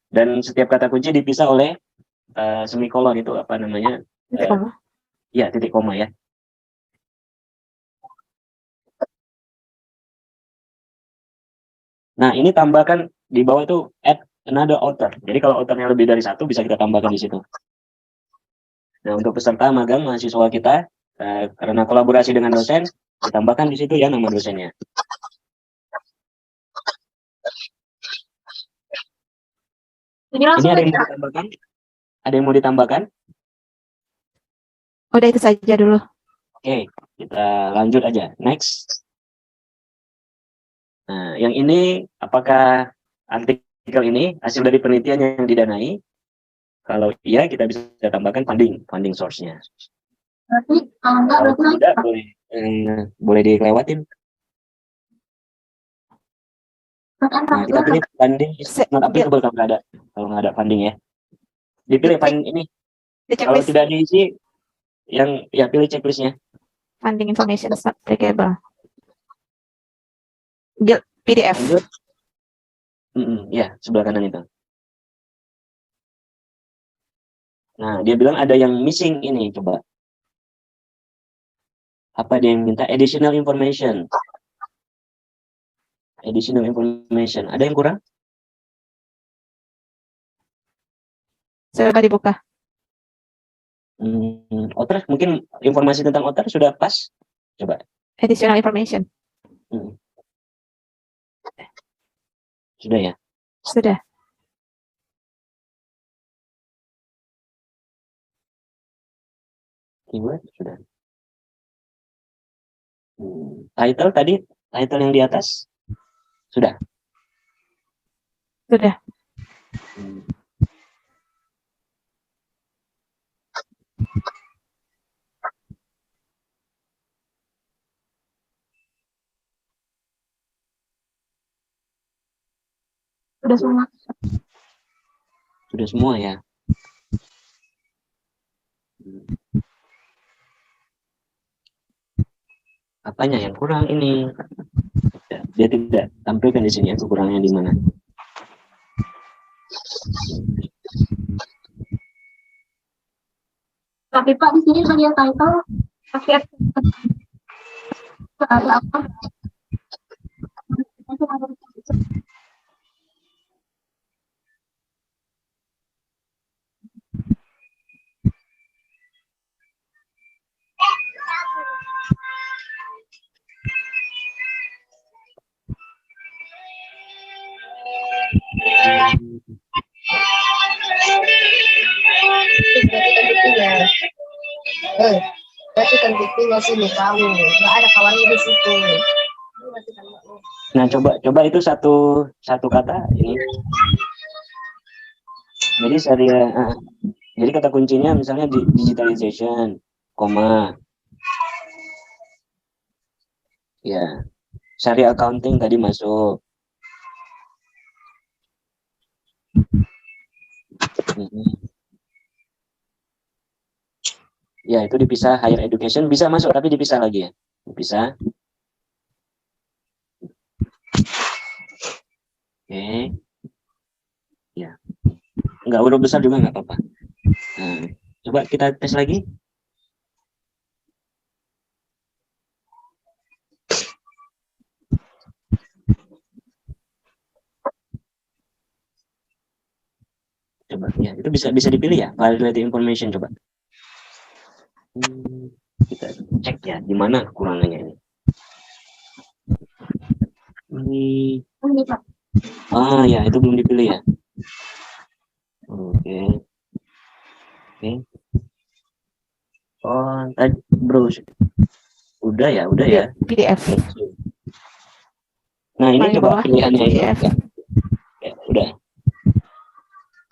Dan setiap kata kunci dipisah oleh semikolon, itu apa namanya? Titik koma. Ya, titik koma ya. Nah, ini tambahkan di bawah itu add another author. Jadi kalau authornya lebih dari satu bisa kita tambahkan di situ. Nah, untuk peserta magang mahasiswa kita, karena kolaborasi dengan dosen, ditambahkan di situ ya nama dosennya. Ini ada yang mau ditambahkan? Ada yang mau ditambahkan? Udah itu saja dulu. Oke, kita lanjut aja. Next. Nah, yang ini apakah artikel ini hasil dari penelitian yang didanai? Kalau iya, kita bisa tambahkan funding source-nya. Kalau tidak, boleh dilewatin. Nah, kita pilih funding is not applicable kalau nggak ada funding ya. Dipilih funding ini. Kalau tidak diisi, yang ya pilih checklistnya. Funding information is not applicable. PDF. Lanjut. Ya, sebelah kanan itu. Nah, dia bilang ada yang missing ini, coba. Apa dia yang minta? Additional information. Additional information. Ada yang kurang? Coba dibuka. Author, mungkin informasi tentang author sudah pas? Coba. Additional information. Sudah ya? Sudah. Keyword sudah. Title tadi, title yang di atas sudah. Sudah. Sudah semua. Sudah semua ya. Apanya yang kurang ini? Dia tidak tampilkan di sini ya, kekurangannya di mana. Tapi Pak, di sini bagian title tapi ada apa? Berarti kan buktinya sih kamu nggak ada kawannya di situ. Nah, coba itu satu kata ini. Jadi kata kuncinya misalnya digitalization, koma. Ya. Syariah accounting tadi masuk. Ya, itu dipisah. Higher education bisa masuk, tapi dipisah lagi ya. Dipisah. Oke. Ya. Nggak huruf besar juga nggak apa-apa. Nah, coba kita tes lagi. Coba ya, itu bisa dipilih ya, validate information, coba. Kita cek ya, di mana kekurangannya ini. Ya, itu belum dipilih ya. Oke. Oh, tadi bro, udah ya. PDF. Nah, ini coba pilihannya itu ya, udah.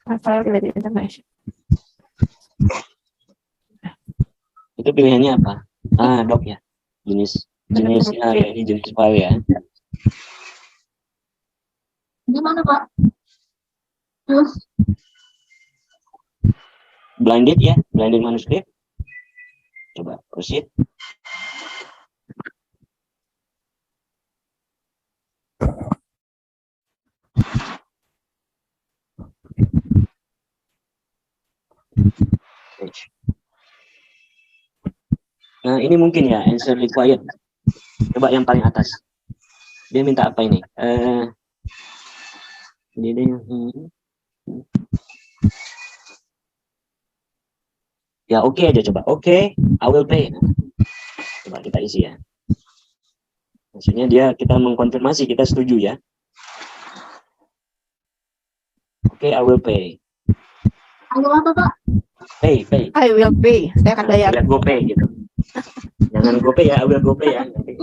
File related information. Itu pilihannya apa? Doc ya. Jenisnya ya, ini jenis file ya. Di mana Pak? Terus Blended ya, blended manuscript. Coba proceed. Nah, ini mungkin ya, answer required. Coba yang paling atas. Dia minta apa ini? Ini deh. Ya, oke aja coba. Oke, I will pay. Coba kita isi ya. Maksudnya kita mengkonfirmasi kita setuju ya. Oke, I will pay. Ayo apa Pak? Pay. I will pay. Saya akan bayar. Lihat GoPay gitu. Jangan GoPay ya, I will GoPay ya. Nanti.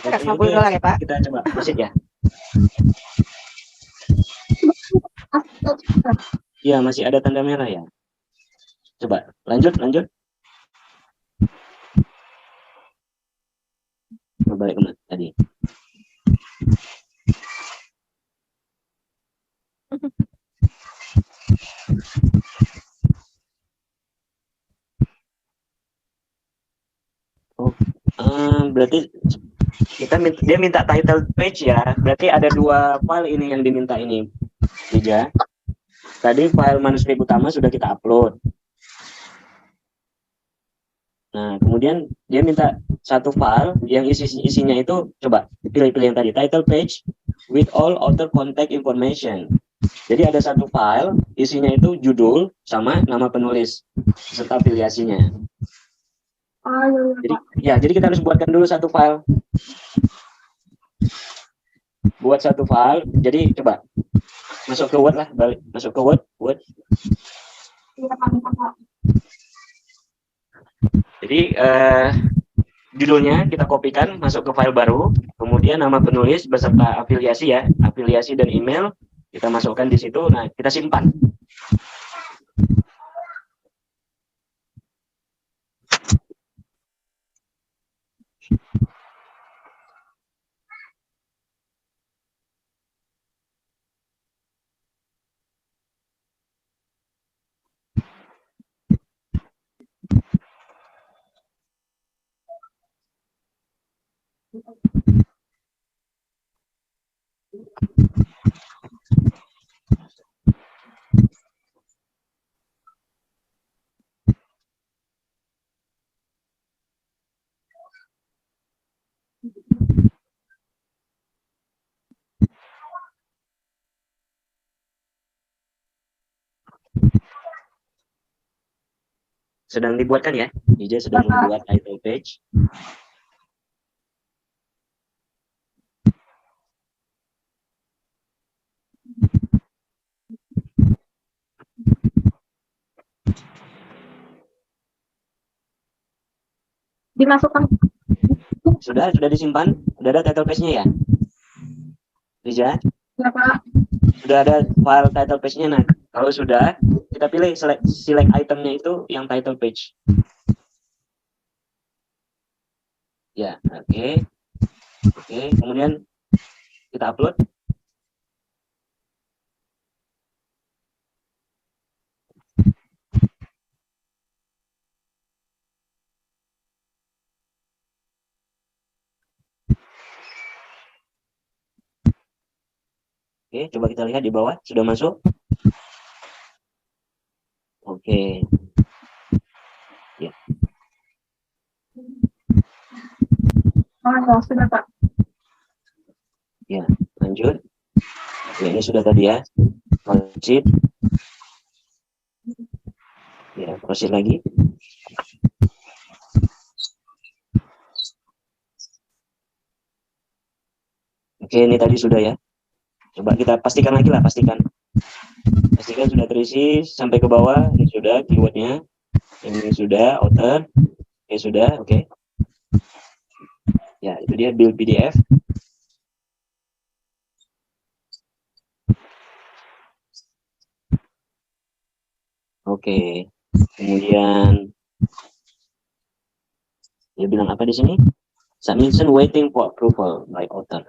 Kas $50 ya Pak. Kita coba proceed ya. Iya, masih ada tanda merah ya. Coba lanjut. Balik ke tadi. Berarti dia minta title page ya. Berarti ada dua file ini yang diminta ini, Lija. Tadi file manuskrip utama sudah kita upload. Nah, kemudian dia minta satu file yang isinya itu, coba pilih yang tadi, title page with all author contact information. Jadi ada satu file, isinya itu judul sama nama penulis serta afiliasinya. Jadi kita harus buatkan dulu satu file. Buat satu file, jadi coba masuk ke Word lah, masuk ke Word. Jadi judulnya kita kopikan masuk ke file baru, kemudian nama penulis beserta afiliasi dan email kita masukkan di situ. Nah, kita simpan. Sedang dibuatkan ya, Ija sedang membuat title page. Dimasukkan. Sudah disimpan? Sudah ada title page-nya ya? Ija? Ya Pak. Sudah ada file title page-nya. Nah, kalau sudah, kita pilih select itemnya itu yang title page. Ya, oke. Kemudian kita upload. Oke, coba kita lihat di bawah, sudah masuk. Oke. Ya. Sudah Pak. Ya, lanjut. Ya, ini sudah tadi ya. Proceed. Ya, proceed lagi. Oke, ini tadi sudah ya. Coba kita pastikan lagi lah, pastikan sudah terisi sampai ke bawah. Ini sudah keywordnya, ini sudah author, oke sudah, oke. Ya, itu dia build PDF. Oke, kemudian dia bilang apa di sini? Submission waiting for approval by author.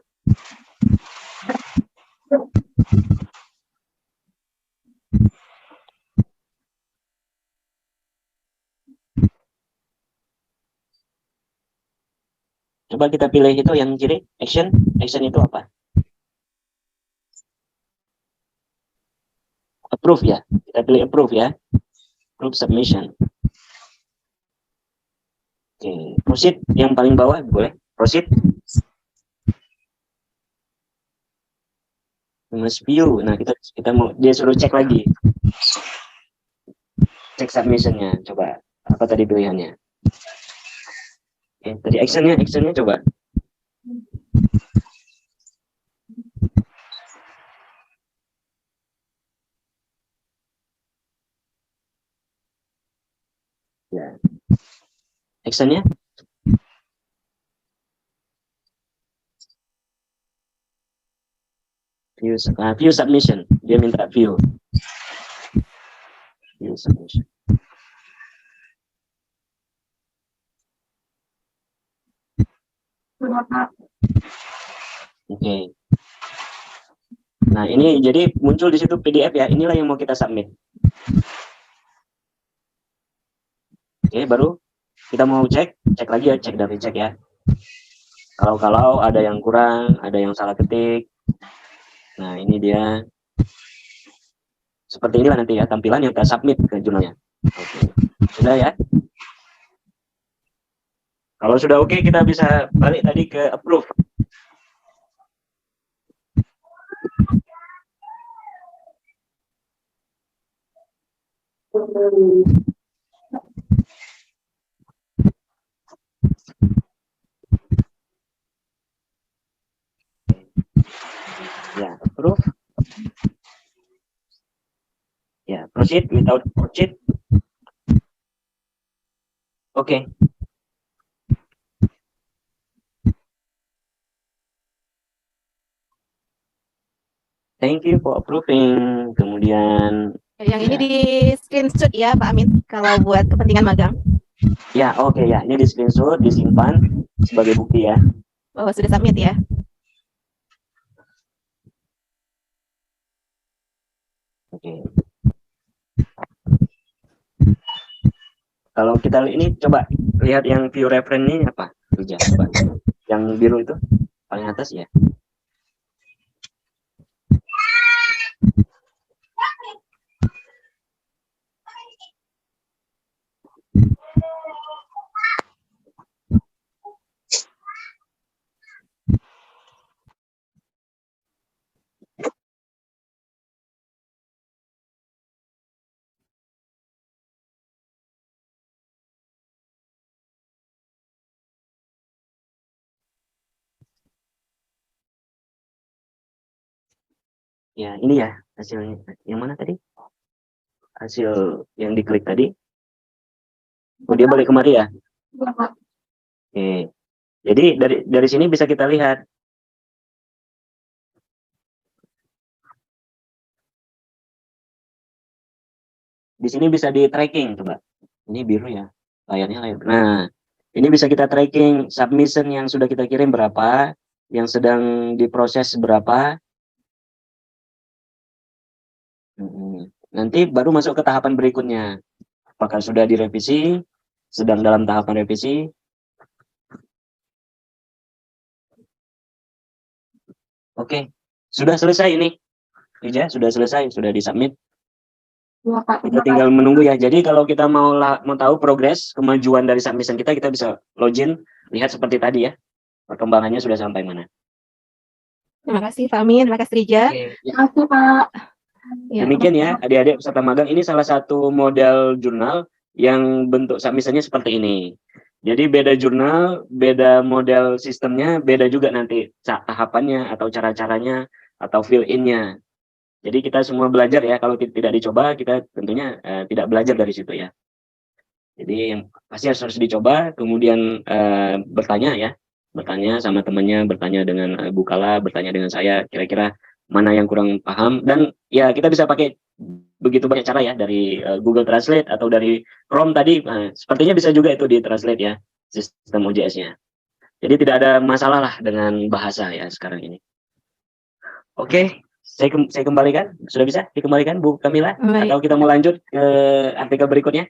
Coba kita pilih itu yang kiri, action itu apa? Approve ya, kita pilih approve ya, approve submission. Oke, proceed yang paling bawah boleh. Proceed. Must view. Nah, kita mau dia suruh cek lagi. Cek submissionnya. Coba apa tadi pilihannya? Oke, tadi actionnya coba. Ya. Actionnya? View submission. Dia minta view. View submission. Oke. Nah, ini jadi muncul di situ PDF ya. Inilah yang mau kita submit. Oke, baru kita mau cek lagi ya, cek dari cek ya. Kalau ada yang kurang, ada yang salah ketik. Nah, ini dia. Seperti inilah nanti ya tampilan yang kita submit ke jurnalnya. Oke. Sudah ya? Kalau sudah oke, kita bisa balik tadi ke approve. Ya, approve. Ya, proceed without proceed. Oke. Thank you for approving. Kemudian Yang ini di screenshot ya Pak Amin, kalau buat kepentingan magang. ya, oke ya, ini di screenshot, disimpan sebagai bukti ya. Bahwa sudah submit ya. Oke. Kalau kita ini coba lihat yang view reference ini apa? Kerja, coba. Yang biru itu paling atas ya. Ya, ini ya hasilnya. Yang mana tadi? Hasil yang diklik tadi. Oh, dia balik kemari ya? Oke. Jadi dari sini bisa kita lihat. Di sini bisa di tracking, coba. Ini biru ya, layarnya layar. Nah, ini bisa kita tracking submission yang sudah kita kirim berapa, yang sedang diproses berapa. Nanti baru masuk ke tahapan berikutnya. Apakah sudah direvisi, sedang dalam tahapan revisi. Oke, sudah selesai ini. Ija, sudah selesai, sudah disubmit. Kita tinggal menunggu ya. Jadi kalau kita mau tahu progres kemajuan dari submission kita bisa login, lihat seperti tadi ya. Perkembangannya sudah sampai mana. Terima kasih Pak Amin, terima kasih Rija. Terima kasih Pak. Ya, Demikian ya, adik-adik peserta magang, ini salah satu model jurnal yang bentuk submissionnya seperti ini. Jadi beda jurnal, beda model sistemnya, beda juga nanti tahapannya atau cara-caranya atau fill in-nya. Jadi kita semua belajar ya, kalau tidak dicoba kita tentunya tidak belajar dari situ ya. Jadi yang pasti harus dicoba, kemudian bertanya sama temannya, bertanya dengan Bu Kala, bertanya dengan saya, kira-kira mana yang kurang paham, dan ya kita bisa pakai begitu banyak cara ya, dari Google Translate atau dari Chrome tadi, sepertinya bisa juga itu di translate ya, sistem OJS-nya. Jadi tidak ada masalah lah dengan bahasa ya sekarang ini. Oke, saya kembalikan, sudah bisa dikembalikan Bu Kamila? Baik. Atau kita mau lanjut ke artikel berikutnya?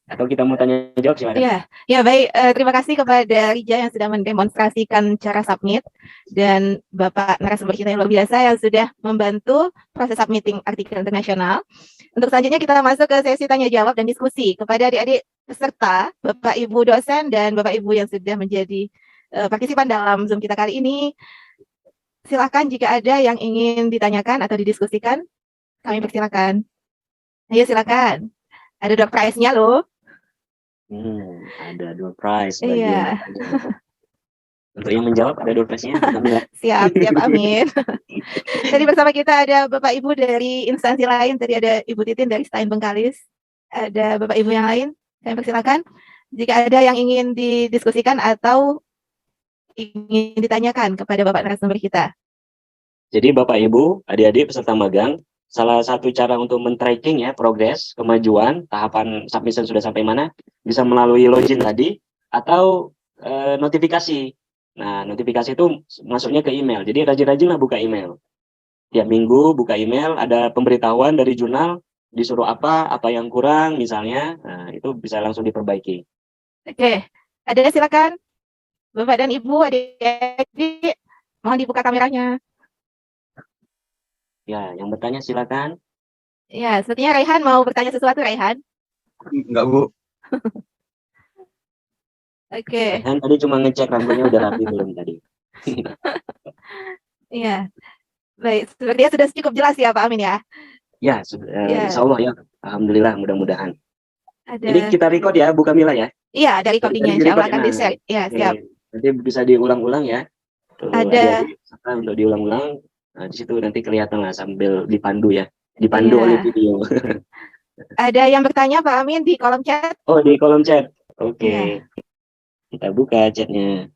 Atau kita mau tanya jawab silakan. Ya baik. Terima kasih kepada Rija yang sudah mendemonstrasikan cara submit dan Bapak narasumber kita yang luar biasa yang sudah membantu proses submitting artikel internasional. Untuk selanjutnya kita masuk ke sesi tanya jawab dan diskusi kepada adik-adik peserta, Bapak Ibu dosen dan Bapak Ibu yang sudah menjadi partisipan dalam Zoom kita kali ini. Silakan jika ada yang ingin ditanyakan atau didiskusikan, kami persilakan. Ayo silakan. Ada door prize-nya loh. Ada door prize Iya. Untuk yang menjawab ada door prize-nya. Siap Amin. Tadi bersama kita ada Bapak Ibu dari instansi lain. Tadi ada Ibu Titin dari Stein Bengkalis. Ada Bapak Ibu yang lain. Saya persilakan. Jika ada yang ingin didiskusikan atau ingin ditanyakan kepada Bapak narasumber kita. Jadi Bapak Ibu, adik-adik peserta magang, salah satu cara untuk men-tracking ya progres, kemajuan, tahapan submission sudah sampai mana, bisa melalui login tadi atau notifikasi. Nah, notifikasi itu masuknya ke email. Jadi rajin-rajinlah buka email. Tiap minggu buka email, ada pemberitahuan dari jurnal, disuruh apa yang kurang misalnya, nah, itu bisa langsung diperbaiki. Oke, ada silakan. Bapak dan Ibu, adik-adik, mohon dibuka kameranya. Ya, yang bertanya silakan. Ya, sepertinya Raihan mau bertanya sesuatu, Raihan. Enggak, Bu. Oke. Raihan tadi cuma ngecek rambutnya udah rapi belum tadi. Iya. Baik, sepertinya sudah cukup jelas ya Pak Amin ya? Ya, Ya. insya Allah ya. Alhamdulillah, mudah-mudahan. Ada... Jadi kita record ya, Bu Kamila ya? Iya, ada recordingnya, insya Allah akan di-share. Ya, siap. Nanti bisa diulang-ulang ya. Ada untuk diulang-ulang. Nah, di situ nanti kelihatan lah sambil dipandu ya. Dipandu oleh video. Ada yang bertanya Pak Amin di kolom chat? Oh, di kolom chat. Oke. Kita buka chatnya.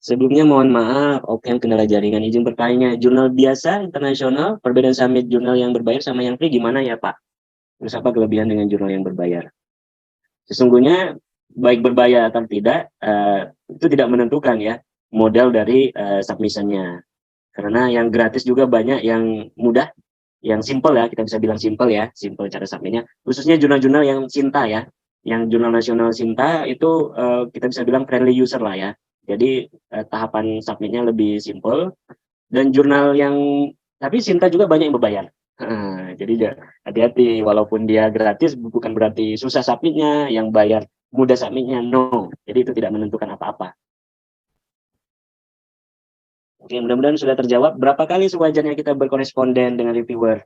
Sebelumnya mohon maaf, yang kendala jaringan, izin bertanya, jurnal biasa internasional, perbedaan submit jurnal yang berbayar sama yang free gimana ya Pak? Terus apa kelebihan dengan jurnal yang berbayar? Sesungguhnya baik berbayar atau tidak, itu tidak menentukan ya model dari submissionnya. Karena yang gratis juga banyak, yang mudah, yang simple ya, kita bisa bilang simple ya, simple cara submitnya. Khususnya jurnal-jurnal yang Sinta ya, yang jurnal nasional Sinta itu kita bisa bilang friendly user lah ya. Jadi tahapan submitnya lebih simple. Dan jurnal yang, tapi Sinta juga banyak yang berbayar. Jadi hati-hati, walaupun dia gratis bukan berarti susah submitnya, yang bayar mudah submitnya, no. Jadi itu tidak menentukan apa-apa. Oke, mudah-mudahan sudah terjawab. Berapa kali sewajarnya kita berkoresponden dengan reviewer?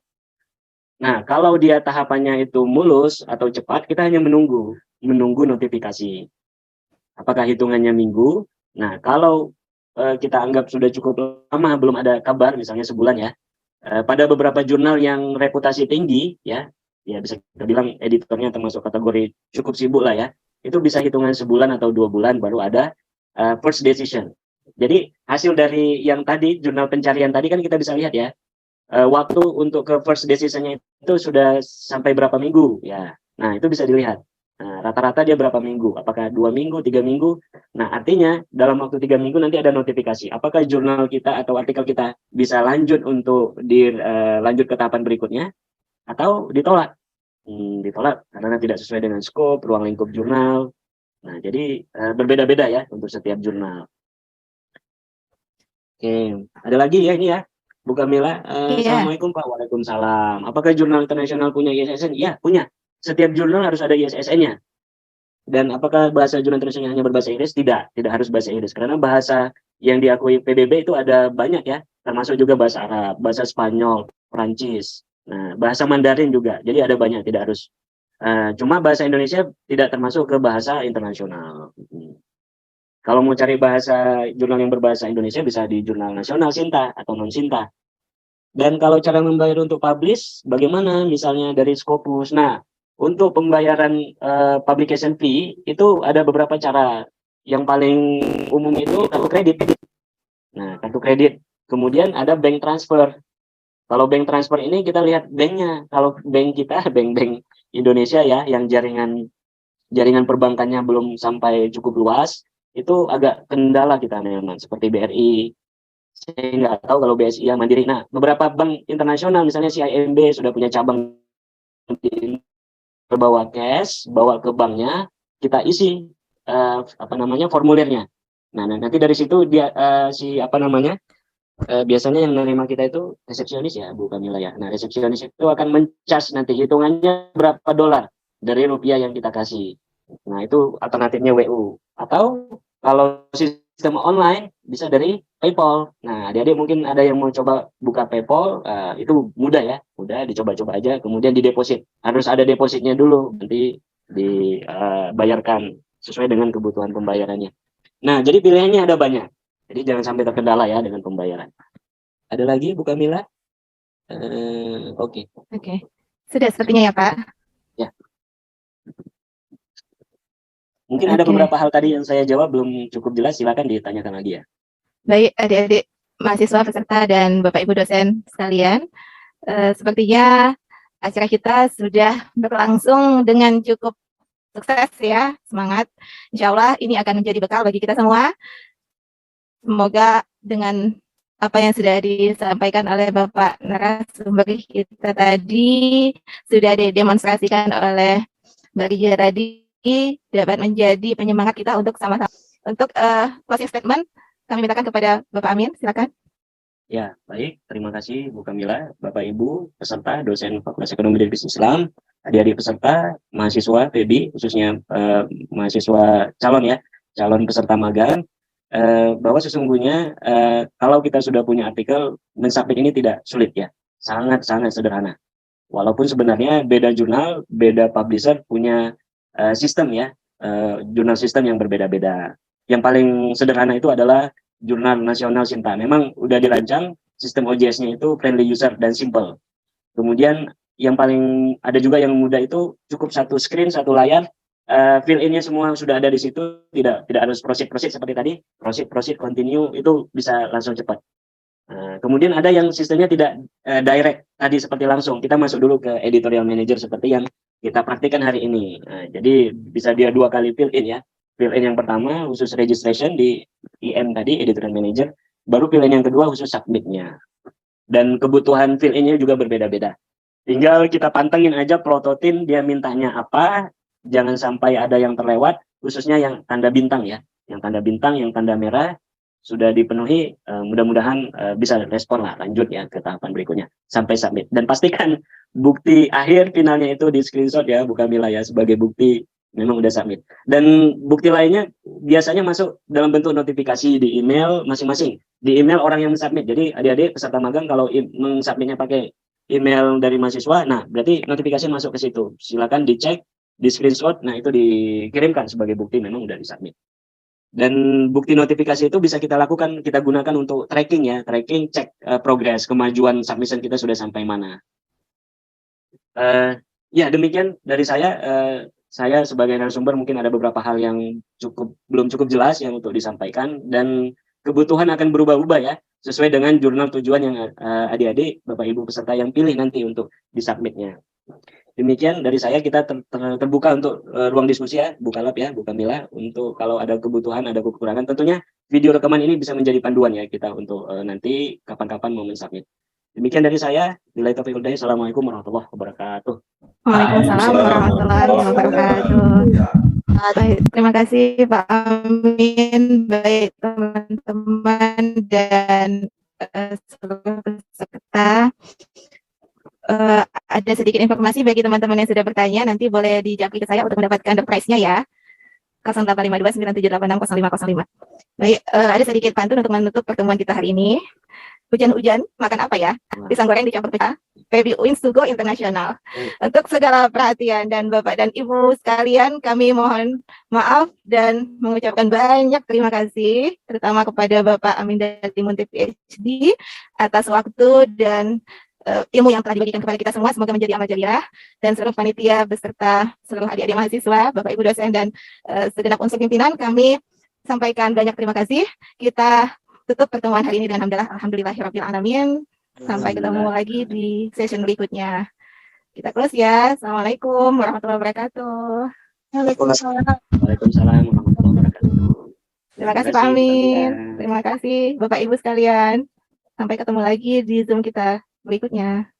Nah, kalau dia tahapannya itu mulus atau cepat, kita hanya menunggu notifikasi. Apakah hitungannya minggu? Nah, kalau kita anggap sudah cukup lama belum ada kabar, misalnya sebulan ya, pada beberapa jurnal yang reputasi tinggi, ya bisa kita bilang editornya termasuk kategori cukup sibuk lah ya, itu bisa hitungan sebulan atau 2 bulan baru ada first decision. Jadi hasil dari yang tadi, jurnal pencarian tadi kan kita bisa lihat ya, waktu untuk ke first decision-nya itu sudah sampai berapa minggu ya. Nah, itu bisa dilihat. Rata-rata dia berapa minggu, apakah 2 minggu, 3 minggu. Nah, artinya dalam waktu 3 minggu nanti ada notifikasi. Apakah jurnal kita atau artikel kita bisa lanjut untuk lanjut ke tahapan berikutnya, atau ditolak. Ditolak karena tidak sesuai dengan skop, ruang lingkup jurnal. Nah, jadi berbeda-beda ya untuk setiap jurnal. Oke, ada lagi ya ini ya, Bu Kamila. Assalamualaikum Pak. Waalaikumsalam. Apakah jurnal internasional punya ISSN? Ya, punya. Setiap jurnal harus ada ISSN-nya. Dan apakah bahasa jurnal internasional hanya berbahasa Inggris? Tidak harus bahasa Inggris. Karena bahasa yang diakui PBB itu ada banyak ya, termasuk juga bahasa Arab, bahasa Spanyol, Perancis, nah bahasa Mandarin juga. Jadi ada banyak, tidak harus. Cuma bahasa Indonesia tidak termasuk ke bahasa internasional. Kalau mau cari bahasa jurnal yang berbahasa Indonesia bisa di jurnal nasional Sinta atau non Sinta. Dan kalau cara membayar untuk publish, bagaimana? Misalnya dari Scopus. Nah, untuk pembayaran publication fee itu ada beberapa cara. Yang paling umum itu kartu kredit. Nah, kartu kredit. Kemudian ada bank transfer. Kalau bank transfer ini kita lihat banknya. Kalau bank kita, bank-bank Indonesia ya, yang jaringan perbankannya belum sampai cukup luas, itu agak kendala kita memang, seperti BRI. Saya nggak tahu kalau BSI yang Mandiri. Nah, beberapa bank internasional, misalnya CIMB sudah punya cabang di bawa cash, bawa ke banknya, kita isi formulirnya. Nah, nanti dari situ dia biasanya yang menerima kita itu resepsionis ya, Bu Kamila ya. Nah, resepsionis itu akan men-charge nanti hitungannya berapa dolar dari rupiah yang kita kasih. Nah, itu alternatifnya WU. Atau kalau sistem online bisa dari PayPal. Nah, adik-adik mungkin ada yang mau coba buka PayPal, itu mudah ya, mudah dicoba-coba aja. Kemudian dideposit. Harus ada depositnya dulu, nanti dibayarkan sesuai dengan kebutuhan pembayarannya. Nah, jadi pilihannya ada banyak. Jadi jangan sampai terkendala ya dengan pembayaran. Ada lagi Bu Kamila? Oke. Oke. Sudah sepertinya ya, Pak. Ya. Mungkin ada beberapa hal tadi yang saya jawab belum cukup jelas, silakan ditanyakan lagi ya. Baik, adik-adik mahasiswa peserta dan Bapak Ibu dosen sekalian, sepertinya acara kita sudah berlangsung dengan cukup sukses ya, semangat. Insya Allah ini akan menjadi bekal bagi kita semua. Semoga dengan apa yang sudah disampaikan oleh Bapak narasumber kita tadi, sudah didemonstrasikan oleh Mbak Rijia tadi, dapat menjadi penyemangat kita untuk sama-sama. Untuk closing statement, kami mintakan kepada Bapak Amin, silakan. Ya, baik. Terima kasih Bu Kamila, Bapak Ibu, peserta, dosen Fakultas Ekonomi dan Bisnis Islam, adik-adik peserta, mahasiswa PB, khususnya mahasiswa calon peserta magang, bahwa sesungguhnya kalau kita sudah punya artikel, mensubmit ini tidak sulit ya, sangat-sangat sederhana. Walaupun sebenarnya beda jurnal, beda publisher punya sistem ya, jurnal sistem yang berbeda-beda. Yang paling sederhana itu adalah Jurnal Nasional Sinta. Memang udah dirancang sistem OJS-nya itu friendly user dan simple. Kemudian yang paling ada juga yang mudah itu cukup satu screen, satu layar, fill in-nya semua sudah ada di situ, tidak harus proceed seperti tadi, proceed continue, itu bisa langsung cepat. Kemudian ada yang sistemnya tidak direct tadi seperti langsung, kita masuk dulu ke editorial manager seperti yang kita praktikkan hari ini. Jadi bisa dia 2 kali fill in ya. Fill in yang pertama khusus registration di IM tadi, editorial manager, baru fill in yang kedua khusus submit-nya. Dan kebutuhan fill in-nya juga berbeda-beda. Tinggal kita pantengin aja prototin dia mintanya apa, jangan sampai ada yang terlewat, khususnya yang tanda bintang ya. Yang tanda bintang, yang tanda merah sudah dipenuhi, mudah-mudahan bisa respon lah, lanjut ya ke tahapan berikutnya sampai submit. Dan pastikan bukti akhir finalnya itu di screenshot ya, Bu Kamila ya, sebagai bukti memang udah submit. Dan bukti lainnya biasanya masuk dalam bentuk notifikasi di email masing-masing, di email orang yang mensubmit. Jadi adik-adik peserta magang kalau mensubmitnya pakai email dari mahasiswa, nah berarti notifikasi masuk ke situ. Silakan dicek, di screenshot, nah itu dikirimkan sebagai bukti memang udah disubmit. Dan bukti notifikasi itu bisa kita lakukan, kita gunakan untuk tracking ya, cek progres, kemajuan submission kita sudah sampai mana. Ya demikian dari saya. Saya sebagai narasumber mungkin ada beberapa hal yang belum cukup jelas yang untuk disampaikan, dan kebutuhan akan berubah-ubah ya, sesuai dengan jurnal tujuan yang adik-adik, Bapak Ibu peserta yang pilih nanti untuk disubmitnya. Demikian dari saya, kita terbuka untuk ruang diskusi ya, Bu Kalab ya, Bu Kamila, untuk kalau ada kebutuhan, ada kekurangan, tentunya video rekaman ini bisa menjadi panduan ya kita untuk nanti kapan-kapan mau mensubmit. Demikian dari saya. Billahi taufiq wal hidayah. Assalamualaikum warahmatullahi wabarakatuh. Waalaikumsalam warahmatullahi wabarakatuh. Baik, terima kasih Pak Amin. Baik teman-teman dan seluruh peserta. Ada sedikit informasi bagi teman-teman yang sudah bertanya, nanti boleh dijawab ke saya untuk mendapatkan the prize-nya ya. 085297860505. Baik, ada sedikit pantun untuk menutup pertemuan kita hari ini. Hujan-hujan, makan apa ya? Pisang goreng dicampur pecah. PB Wins to Go Internasional. Untuk segala perhatian dan Bapak dan Ibu sekalian, kami mohon maaf dan mengucapkan banyak terima kasih, terutama kepada Bapak Amin Datimunti PhD atas waktu dan ilmu yang telah diberikan kepada kita semua. Semoga menjadi amal jariah, dan seluruh panitia beserta seluruh adik-adik mahasiswa, Bapak Ibu dosen dan segenap unsur pimpinan, kami sampaikan banyak terima kasih. Kita tutup pertemuan hari ini dengan alhamdulillahirabbil alamin. Sampai ketemu lagi di session berikutnya. Kita close ya. Assalamualaikum warahmatullahi wabarakatuh. Waalaikumsalam. Waalaikumsalam warahmatullahi wabarakatuh. Terima kasih Pak Amin. Terima kasih Bapak Ibu sekalian. Sampai ketemu lagi di Zoom kita berikutnya.